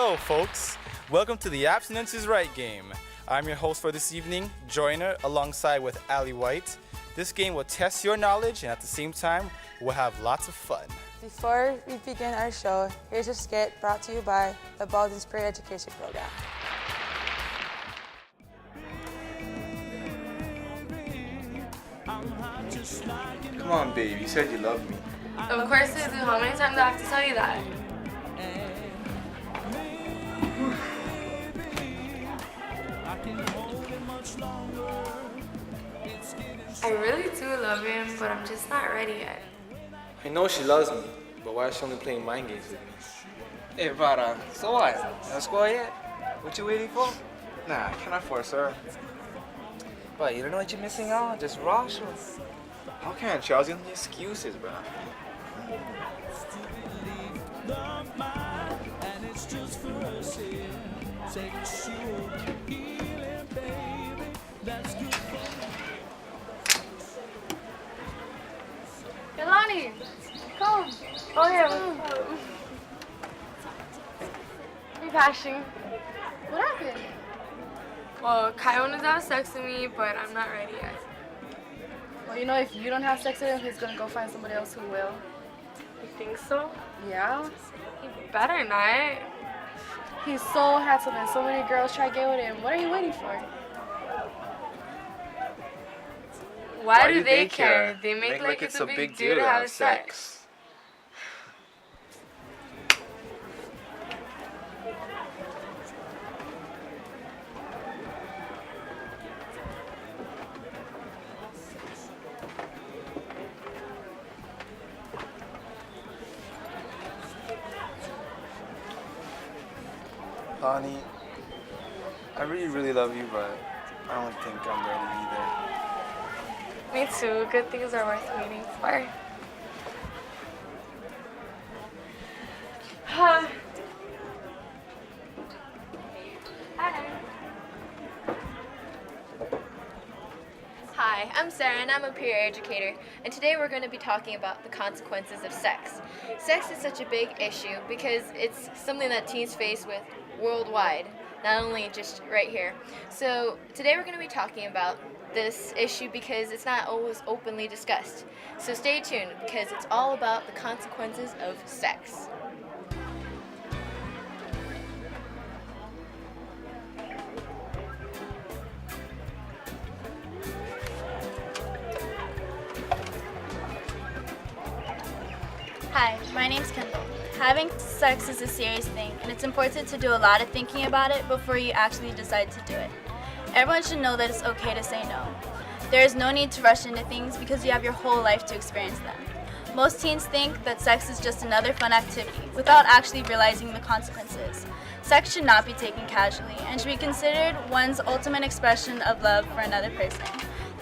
Hello, folks. Welcome to the Abstinence is Right game. I'm your host for this evening, Joyner, alongside with Ali White. This game will test your knowledge, and at the same time, we'll have lots of fun. Before we begin our show, here's a skit brought to you by the Baldwin Education Program. Come on, babe. You said you loved me. Of course I do. How many times do I have to tell you that? I really do love him, but I'm just not ready yet. I know she loves me, but why is she only playing mind games with me? Hey, but so what? No score yet? What you waiting for? Nah, I cannot force her. But you don't know what you're missing out? Just rush her. How can she? I was giving me excuses, bro. Yolani, come. Oh yeah. Be passion. What happened? Well, Kai wanted to have sex with me, but I'm not ready yet. Well, you know, if you don't have sex with him, he's gonna go find somebody else who will. You think so? Yeah? He better not. He's so handsome and so many girls try to get with him. What are you waiting for? Why do they care? They make like it's a big deal to have sex. Honey, I really love you, but I don't think I'm ready either. Me too. Good things are worth waiting for. Hi. Hi, I'm Sarah and I'm a peer educator, and today we're going to be talking about the consequences of sex. Sex is such a big issue because it's something that teens face with worldwide, not only just right here. So today we're going to be talking about this issue because it's not always openly discussed. So stay tuned because it's all about the consequences of sex. Hi, my name's Kendall. Having sex is a serious thing, and it's important to do a lot of thinking about it before you actually decide to do it. Everyone should know that it's okay to say no. There is no need to rush into things because you have your whole life to experience them. Most teens think that sex is just another fun activity without actually realizing the consequences. Sex should not be taken casually and should be considered one's ultimate expression of love for another person.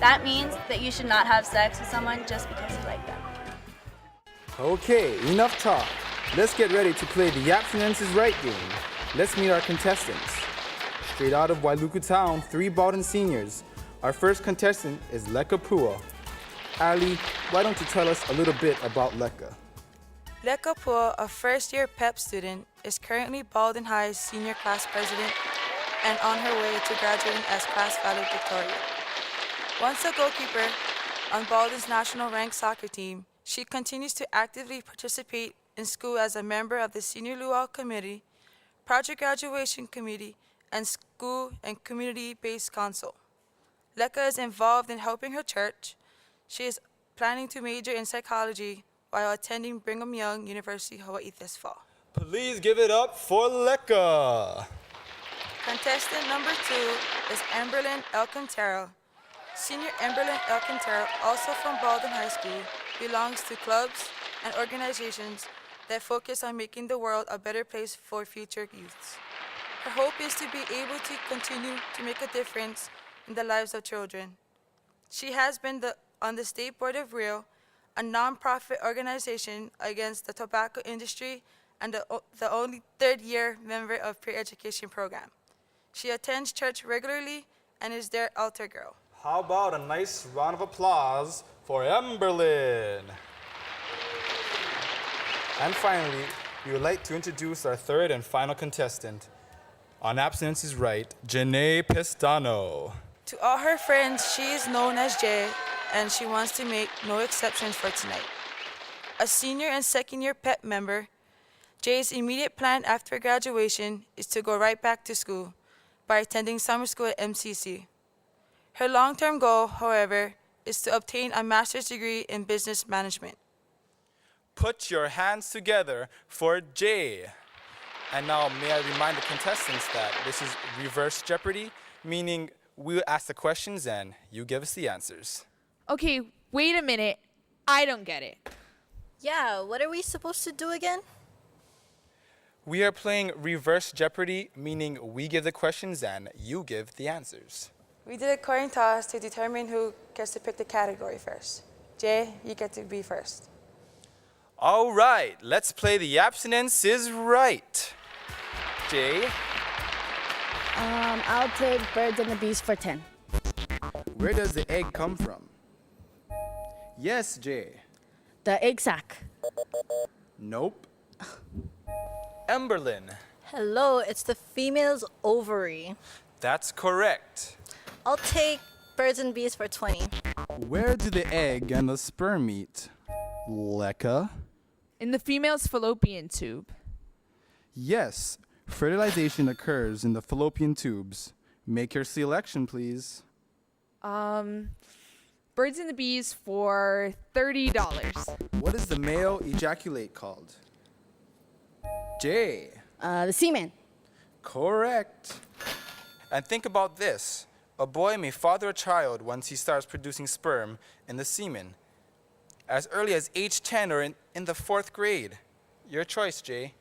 That means that you should not have sex with someone just because you like them. Okay, enough talk. Let's get ready to play the Abstinence is Right game. Let's meet our contestants. Straight out of Wailuku Town, 3 Baldwin seniors. Our first contestant is Leka Pua. Ali, why don't you tell us a little bit about Leka? Leka Pua, a first-year PEP student, is currently Baldwin High's senior class president and on her way to graduating as class valedictorian. Once a goalkeeper on Baldwin's national ranked soccer team, she continues to actively participate in school as a member of the Senior Luau Committee, Project Graduation Committee, and School and Community-Based Council. Leka is involved in helping her church. She is planning to major in psychology while attending Brigham Young University, Hawaii this fall. Please give it up for Leka. Contestant number 2 is Emberlyn Alcantara. Senior Emberlyn Alcantara, also from Baldwin High School, belongs to clubs and organizations that focus on making the world a better place for future youths. Her hope is to be able to continue to make a difference in the lives of children. She has been on the State Board of REAL, a nonprofit organization against the tobacco industry, and the only third-year member of peer education program. She attends church regularly and is their altar girl. How about a nice round of applause for Emberlyn? And finally, we would like to introduce our third and final contestant. On Abstinence is Right, Janae Pestano. To all her friends, she is known as Jay, and she wants to make no exceptions for tonight. A senior and second-year PEP member, Jay's immediate plan after graduation is to go right back to school by attending summer school at MCC. Her long-term goal, however, is to obtain a master's degree in business management. Put your hands together for Jay. And now may I remind the contestants that this is reverse Jeopardy, meaning we'll ask the questions and you give us the answers. Okay, wait a minute. I don't get it. Yeah, what are we supposed to do again? We are playing reverse Jeopardy, meaning we give the questions and you give the answers. We did a coin toss to determine who gets to pick the category first. Jay, you get to be first. All right, let's play The Abstinence is Right. Jay, I'll take Birds and the Bees for 10. where does the egg come from? Yes, Jay. The egg sack. Nope. Emberlyn, Hello, it's the female's ovary. that's correct. I'll take Birds and Bees for 20. Where do the egg and the sperm meet? Lecca? In the female's fallopian tube. Yes, fertilization occurs in the fallopian tubes. Make your selection, please. Birds and the Bees for $30. What is the male ejaculate called? Jay. The semen. Correct. And think about this. A boy may father a child once he starts producing sperm in the semen, as early as age 10 or in the 4th grade. Your choice, Jay.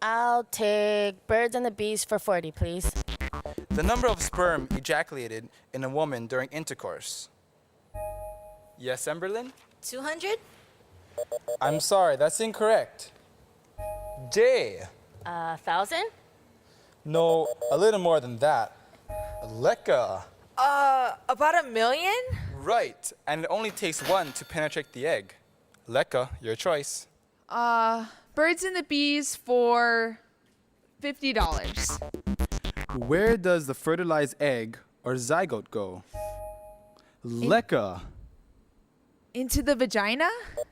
I'll take Birds and the Bees for 40, please. The number of sperm ejaculated in a woman during intercourse. Yes, Emberlyn? 200? I'm sorry, that's incorrect. Jay. 1,000? No, a little more than that. Lecca. About 1 million? Right, and it only takes one to penetrate the egg. Lecca, your choice. Birds and the Bees for $50. Where does the fertilized egg or zygote go? Lecca. Into the vagina?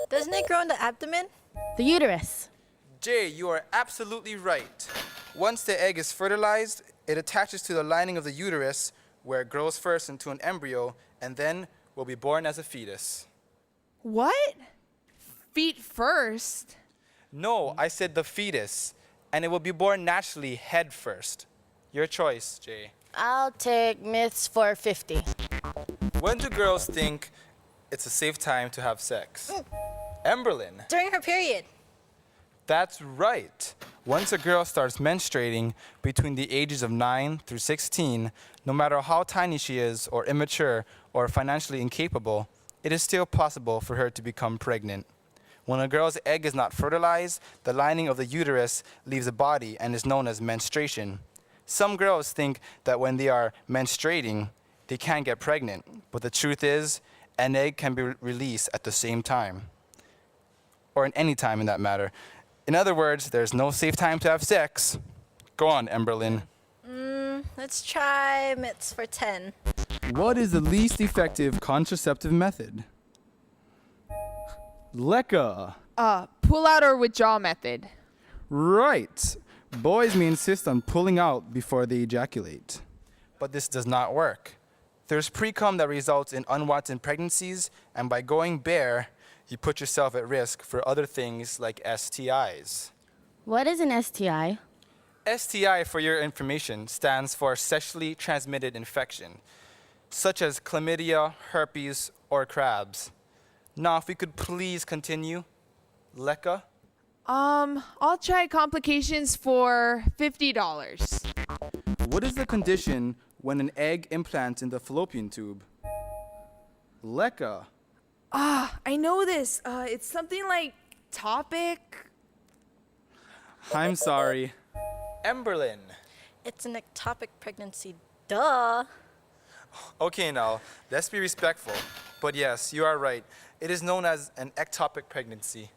Doesn't it grow in the abdomen? The uterus. Jay, you are absolutely right. Once the egg is fertilized, it attaches to the lining of the uterus, where it grows first into an embryo and then will be born as a fetus. What? Feet first? No, I said the fetus, and it will be born naturally head first. Your choice, Jay. I'll take Myths for 50. When do girls think it's a safe time to have sex? Emberlyn. During her period. That's right. Once a girl starts menstruating between the ages of 9 through 16, no matter how tiny she is or immature or financially incapable, it is still possible for her to become pregnant. When a girl's egg is not fertilized, the lining of the uterus leaves the body and is known as menstruation. Some girls think that when they are menstruating, they can't get pregnant, but the truth is, an egg can be released at the same time, or in any time in that matter. In other words, there's no safe time to have sex. Go on, Emberlyn. Let's try Myths for 10. What is the least effective contraceptive method? Lecca. Pull out or withdraw method. Right. Boys may insist on pulling out before they ejaculate. But this does not work. There's pre-cum that results in unwanted pregnancies, and by going bare, you put yourself at risk for other things like STIs. What is an STI? STI, for your information, stands for sexually transmitted infection, such as chlamydia, herpes, or crabs. Now, if we could please continue. Lecca? I'll try complications for $50. What is the condition when an egg implants in the fallopian tube? Lecca? I know this. It's something like topic. I'm sorry. Emberlyn. It's an ectopic pregnancy. Duh. Okay, now, let's be respectful. But yes, you are right. It is known as an ectopic pregnancy.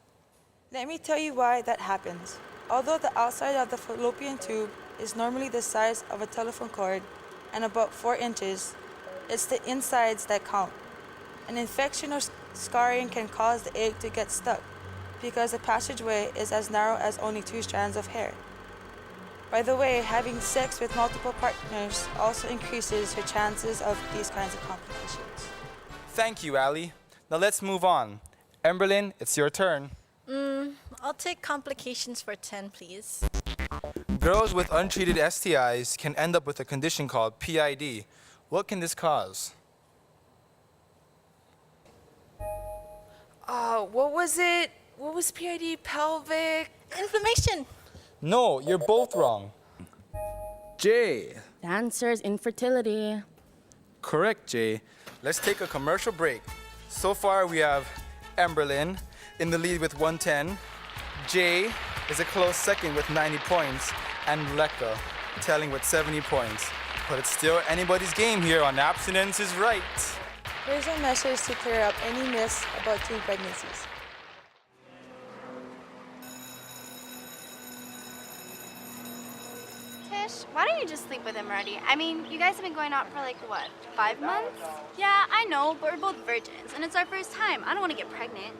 Let me tell you why that happens. Although the outside of the fallopian tube is normally the size of a telephone cord and about 4 inches, it's the insides that count. An infection or scarring can cause the egg to get stuck because the passageway is as narrow as only 2 strands of hair. By the way, having sex with multiple partners also increases your chances of these kinds of complications. Thank you, Allie. Now let's move on. Emberlyn, it's your turn. I'll take complications for 10, please. Girls with untreated STIs can end up with a condition called PID. What can this cause? What was it? What was PID? Pelvic? Inflammation. No, you're both wrong. Jay. The answer is infertility. Correct, Jay. Let's take a commercial break. So far, we have Emberlyn in the lead with 110. Jay is a close second with 90 points. And Lekka telling with 70 points. But it's still anybody's game here on Abstinence is Right. Here's a message to clear up any myths about teen pregnancies. Tish, why don't you just sleep with him already? I mean, you guys have been going out for like, what, 5 months? Yeah, I know, but we're both virgins, and it's our first time. I don't want to get pregnant.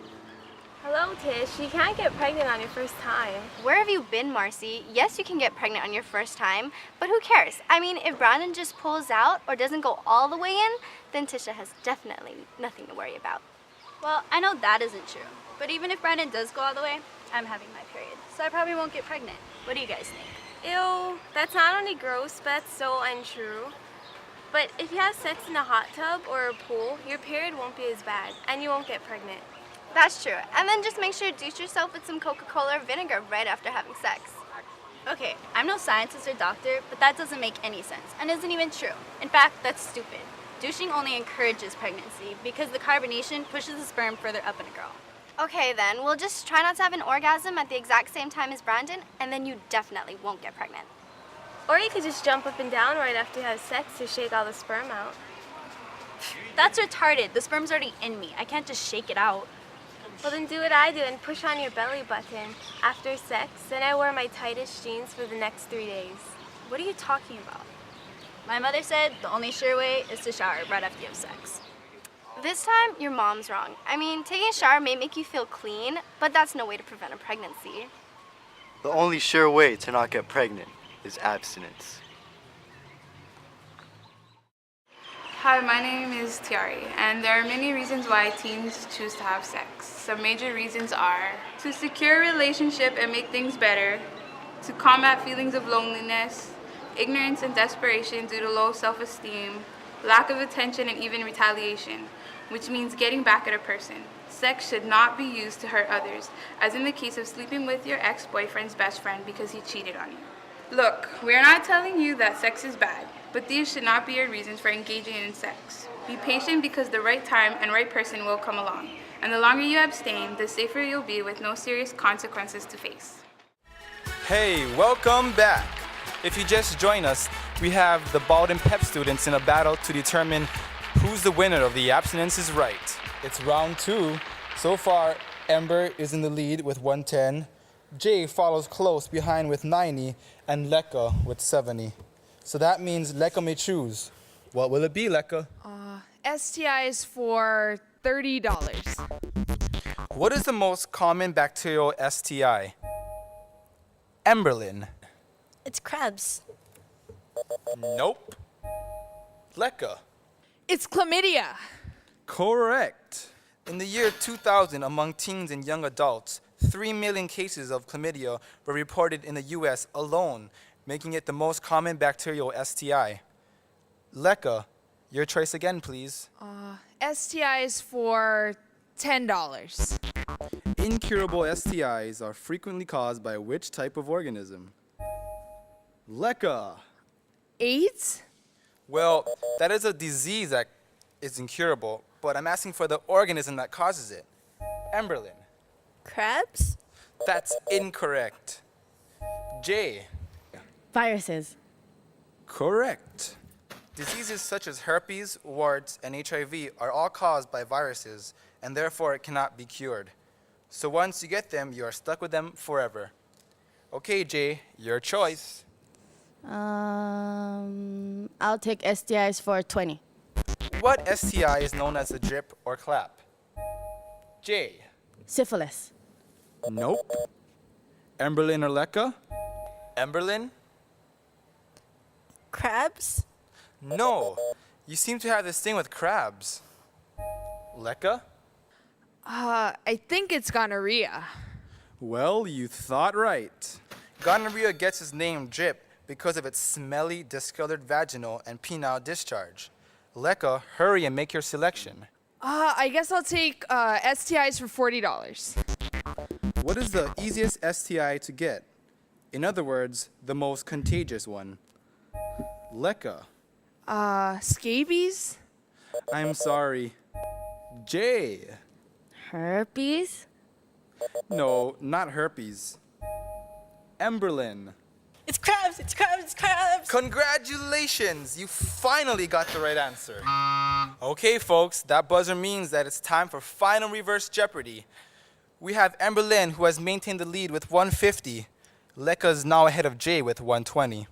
Hello, Tish. You can't get pregnant on your first time. Where have you been, Marcy? Yes, you can get pregnant on your first time, but who cares? I mean, if Brandon just pulls out or doesn't go all the way in, then Tisha has definitely nothing to worry about. Well, I know that isn't true, but even if Brandon does go all the way, I'm having my period, so I probably won't get pregnant. What do you guys think? Ew, that's not only gross, but that's so untrue. But if you have sex in a hot tub or a pool, your period won't be as bad, and you won't get pregnant. That's true. And then just make sure to douche yourself with some Coca-Cola or vinegar right after having sex. Okay, I'm no scientist or doctor, but that doesn't make any sense and isn't even true. In fact, that's stupid. Douching only encourages pregnancy because the carbonation pushes the sperm further up in a girl. Okay then, we'll just try not to have an orgasm at the exact same time as Brandon, and then you definitely won't get pregnant. Or you could just jump up and down right after you have sex to shake all the sperm out. That's retarded. The sperm's already in me. I can't just shake it out. Well, then do what I do and push on your belly button. After sex, then I wear my tightest jeans for the next 3 days. What are you talking about? My mother said the only sure way is to shower right after you have sex. This time, your mom's wrong. I mean, taking a shower may make you feel clean, but that's no way to prevent a pregnancy. The only sure way to not get pregnant is abstinence. Hi, my name is Tiari, and there are many reasons why teens choose to have sex. Some major reasons are to secure a relationship and make things better, to combat feelings of loneliness, ignorance and desperation due to low self-esteem, lack of attention and even retaliation, which means getting back at a person. Sex should not be used to hurt others, as in the case of sleeping with your ex-boyfriend's best friend because he cheated on you. Look, we're not telling you that sex is bad, but these should not be your reasons for engaging in sex. Be patient because the right time and right person will come along. And the longer you abstain, the safer you'll be with no serious consequences to face. Hey, welcome back. If you just joined us, we have the Baldwin Pep students in a battle to determine who's the winner of the Abstinence is Right. It's round 2. So far, Ember is in the lead with 110. Jay follows close behind with 90 and Lekka with 70. So that means Lekka may choose. What will it be, Lekka? STIs for $30. What is the most common bacterial STI? Emberlyn. It's crabs. Nope. Lekka. It's chlamydia. Correct. In the year 2000, among teens and young adults, 3 million cases of chlamydia were reported in the US alone, making it the most common bacterial STI. Lekka, your choice again, please. STIs for $10. Incurable STIs are frequently caused by which type of organism? Lekka. AIDS? Well, that is a disease that is incurable, but I'm asking for the organism that causes it. Emberlyn. Crabs? That's incorrect. Jay. Viruses. Correct. Diseases such as herpes, warts, and HIV are all caused by viruses, and therefore it cannot be cured. So once you get them, you are stuck with them forever. Okay, Jay, your choice. I'll take STIs for 20. What STI is known as a drip or clap? Jay. Syphilis. Nope. Emberlyn or Lekka? Emberlyn? Crabs? No. You seem to have this thing with crabs. Lekka? I think it's gonorrhea. Well, you thought right. Gonorrhea gets its name drip because of its smelly, discolored vaginal and penile discharge. Lekka, hurry and make your selection. I guess I'll take STIs for $40. What is the easiest STI to get? In other words, the most contagious one. Lekka. Scabies? I'm sorry. Jay. Herpes? No, not herpes. Emberlyn. It's crabs! It's crabs! It's crabs! Congratulations! You finally got the right answer. Okay, folks, that buzzer means that it's time for final reverse Jeopardy. We have Emberlyn, who has maintained the lead with 150. Lekka is now ahead of Jay with 120.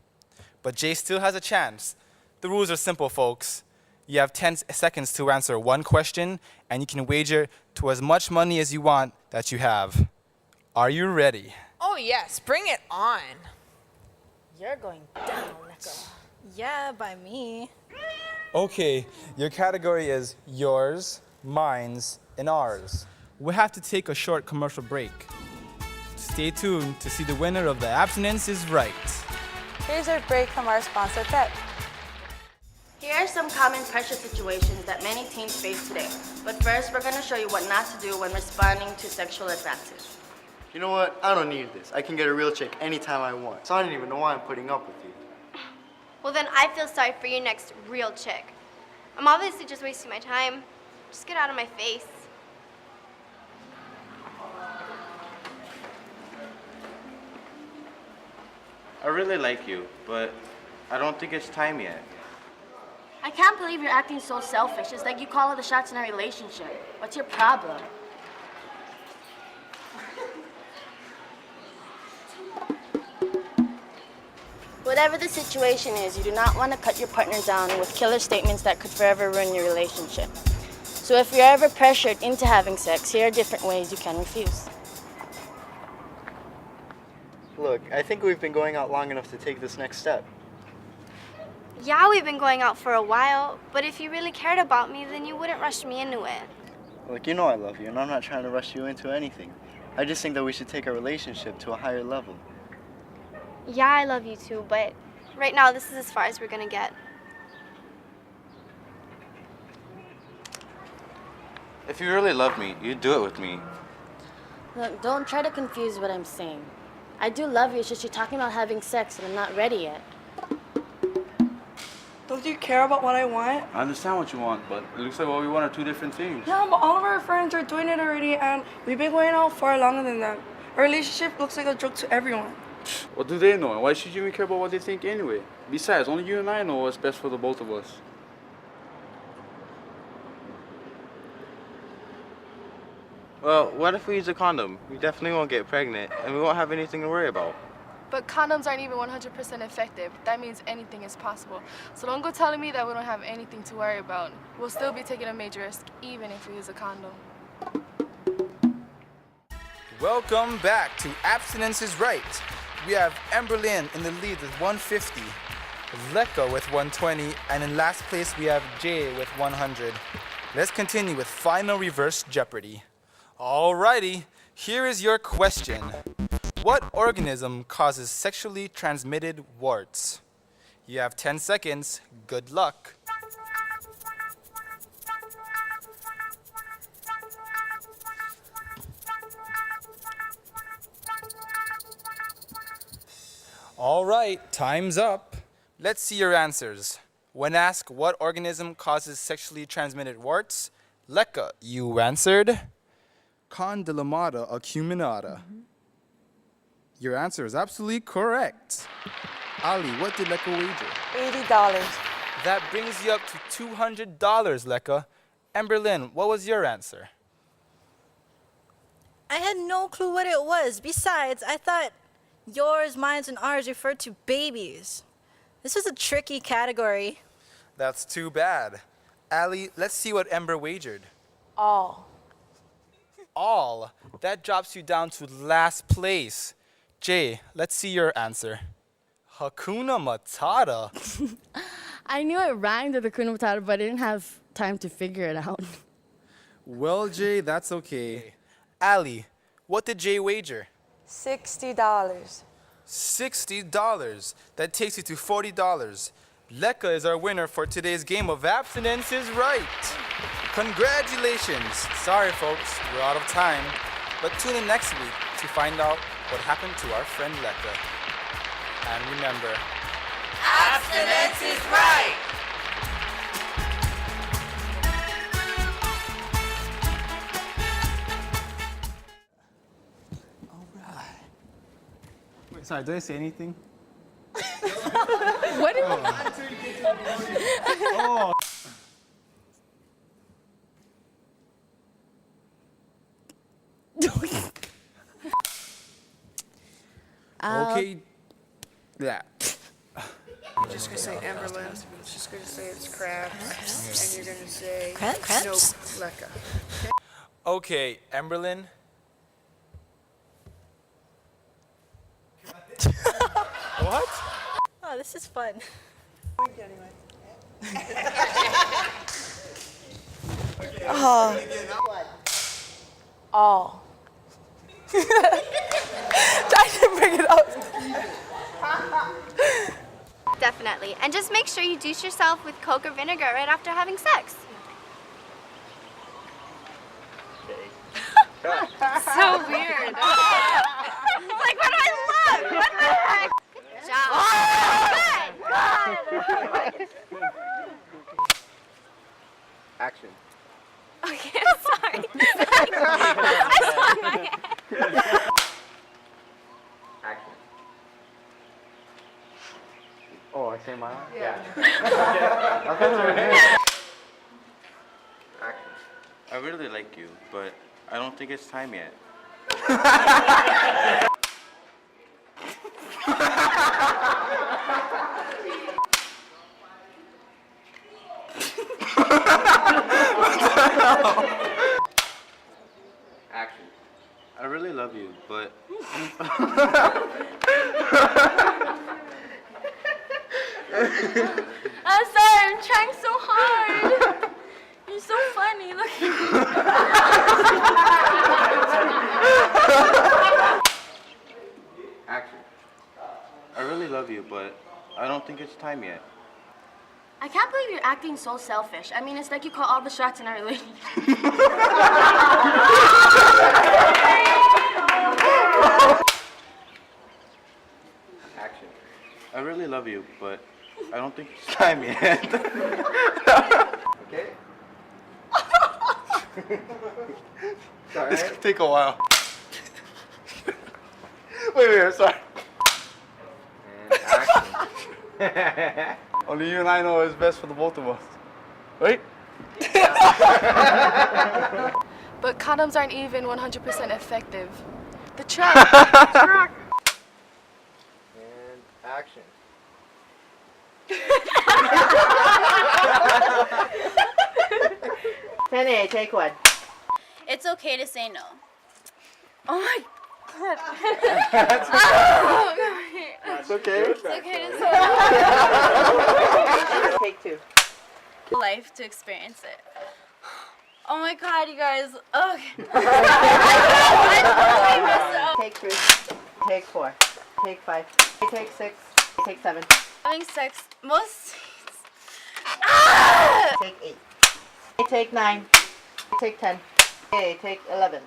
But Jay still has a chance. The rules are simple, folks. You have 10 seconds to answer one question, and you can wager to as much money as you want that you have. Are you ready? Oh, yes. Bring it on. You're going down, Lekka. Yeah, by me. Okay, your category is yours, mine's, and ours. We have to take a short commercial break. Stay tuned to see the winner of the Abstinence is Right. Here's our break from our sponsor, Pep. Here are some common pressure situations that many teens face today. But first, we're going to show you what not to do when responding to sexual advances. You know what? I don't need this. I can get a real chick anytime I want. So I don't even know why I'm putting up with you. Well, then I feel sorry for your next real chick. I'm obviously just wasting my time. Just get out of my face. I really like you, but I don't think it's time yet. I can't believe you're acting so selfish. It's like you call all the shots in our relationship. What's your problem? Whatever the situation is, you do not want to cut your partner down with killer statements that could forever ruin your relationship. So if you're ever pressured into having sex, here are different ways you can refuse. Look, I think we've been going out long enough to take this next step. Yeah, we've been going out for a while, but if you really cared about me, then you wouldn't rush me into it. Look, you know I love you, and I'm not trying to rush you into anything. I just think that we should take our relationship to a higher level. Yeah, I love you too, but right now this is as far as we're gonna get. If you really love me, you'd do it with me. Look, don't try to confuse what I'm saying. I do love you, it's just you're talking about having sex and I'm not ready yet. Don't you care about what I want? I understand what you want, but it looks like what we want are two different things. Yeah, but all of our friends are doing it already, and we've been going out far longer than them. Our relationship looks like a joke to everyone. What do they know? And why should you even care about what they think anyway? Besides, only you and I know what's best for the both of us. Well, what if we use a condom? We definitely won't get pregnant, and we won't have anything to worry about. But condoms aren't even 100% effective. That means anything is possible. So don't go telling me that we don't have anything to worry about. We'll still be taking a major risk, even if we use a condom. Welcome back to Abstinence is Right. We have Emberlyn in the lead with 150, Lekka with 120, and in last place we have Jay with 100. Let's continue with final reverse Jeopardy. Alrighty, here is your question. What organism causes sexually transmitted warts? You have 10 seconds. Good luck. All right, time's up. Let's see your answers. When asked what organism causes sexually transmitted warts, Lekka, you answered Condylomata acuminata. Your answer is absolutely correct. Ali, what did Lekka wager? $80. That brings you up to $200, Lekka. Emberlyn, what was your answer? I had no clue what it was. Besides, I thought yours, mine, and ours referred to babies. This was a tricky category. That's too bad. Allie, let's see what Ember wagered. All. All? That drops you down to last place. Jay, let's see your answer. Hakuna Matata. I knew it rhymed with Hakuna Matata, but I didn't have time to figure it out. Well, Jay, that's okay. Allie, what did Jay wager? $60. $60. That takes you to $40. Lekka is our winner for today's game of Abstinence is Right. Congratulations. Sorry, folks, we're out of time. But tune in next week to find out what happened to our friend Lekka. And remember, Abstinence is right! Wait, sorry, did I say anything? What did Oh. Okay. Yeah. You're just gonna say Emberlin. It's just gonna say it's crabs, and you're gonna say Crabs? nope, Lekka. Okay, Emberlin. What? Oh, this is fun. All. I didn't bring it up. Definitely. And just make sure you douche yourself with Coke or vinegar right after having sex. So weird. It's like, what do I look? What the heck? Good job. Good. Action. Okay, I'm sorry. I saw my hand. Action. Oh, I say mine? Yeah. Action. I really like you, but I don't think it's time yet. Action. I really love you, but I'm sorry, I'm trying so hard. You're so funny. Look at Action. I really love you, but I don't think it's time yet. I can't believe you're acting so selfish. I mean, it's like you call all the shots in our relationship. Action. I really love you, but I don't think it's time yet. Okay? Sorry. This could take a while. wait, sorry. And action. Only you and I know is best for the both of us. Right? But condoms aren't even 100% effective. The truck. And action. Penny, take one. It's okay to say no. Oh my God. It's okay. It's okay to say Take two. Life to experience it. Oh my God, you guys. Okay. Take three. Take four. Take five. Take six. Take seven. Having sex most. Take eight. Take nine. Take 10. Okay, take 11.